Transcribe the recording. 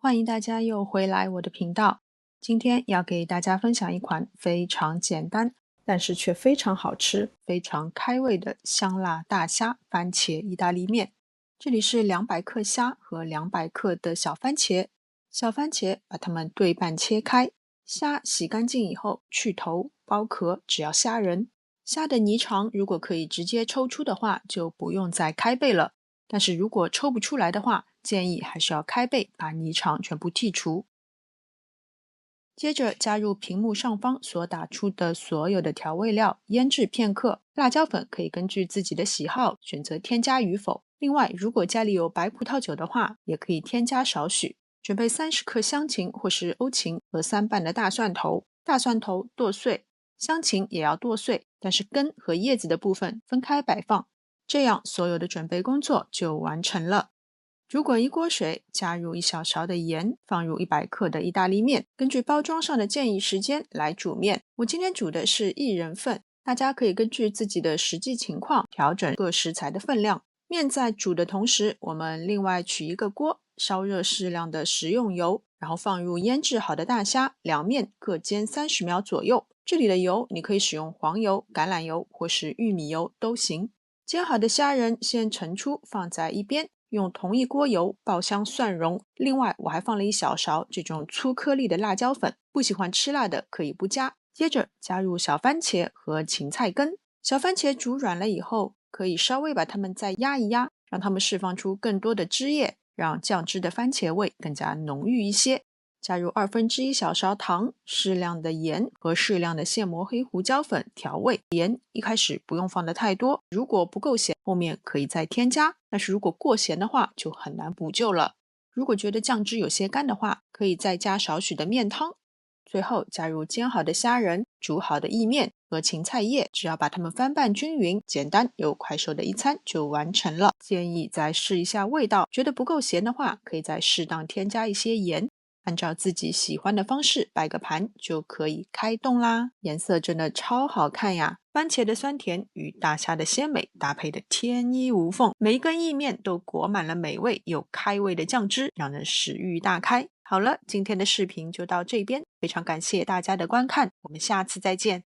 欢迎大家又回来我的频道。今天要给大家分享一款非常简单，但是却非常好吃、非常开胃的香辣大虾番茄意大利面。这里是200克虾和200克的小番茄。小番茄把它们对半切开，虾洗干净以后去头剥壳，只要虾仁。虾的泥肠如果可以直接抽出的话，就不用再开背了。但是如果抽不出来的话，建议还是要开背把泥肠全部剔除。接着加入屏幕上方所打出的所有的调味料，腌制片刻。辣椒粉可以根据自己的喜好选择添加与否。另外，如果家里有白葡萄酒的话，也可以添加少许。准备30克香芹或是欧芹和3瓣的大蒜头，大蒜头剁碎，香芹也要剁碎，但是根和叶子的部分分开摆放。这样所有的准备工作就完成了。煮滚一锅水，加入1小勺的盐，放入100克的意大利面，根据包装上的建议时间来煮面。我今天煮的是1人份，大家可以根据自己的实际情况调整各食材的分量。面在煮的同时，我们另外取一个锅，烧热适量的食用油，然后放入腌制好的大虾，两面各煎30秒左右。这里的油你可以使用黄油、橄榄油或是玉米油都行。煎好的虾仁先盛出放在一边，用同一锅油爆香蒜蓉。另外我还放了1小勺这种粗颗粒的辣椒粉，不喜欢吃辣的可以不加。接着加入小番茄和芹菜根。小番茄煮软了以后，可以稍微把它们再压一压，让它们释放出更多的汁液，让酱汁的番茄味更加浓郁一些。加入1/2小勺糖，适量的盐和适量的现磨黑胡椒粉调味。盐一开始不用放的太多，如果不够咸，后面可以再添加，但是如果过咸的话，就很难补救了。如果觉得酱汁有些干的话，可以再加少许的面汤。最后加入煎好的虾仁、煮好的意面和芹菜叶，只要把它们翻拌均匀，简单又快手的一餐就完成了。建议再试一下味道，觉得不够咸的话，可以再适当添加一些盐。按照自己喜欢的方式摆个盘就可以开动啦。颜色真的超好看呀，番茄的酸甜与大虾的鲜美搭配的天衣无缝，每一根意面都裹满了美味又开胃的酱汁，让人食欲大开。好了，今天的视频就到这边，非常感谢大家的观看，我们下次再见。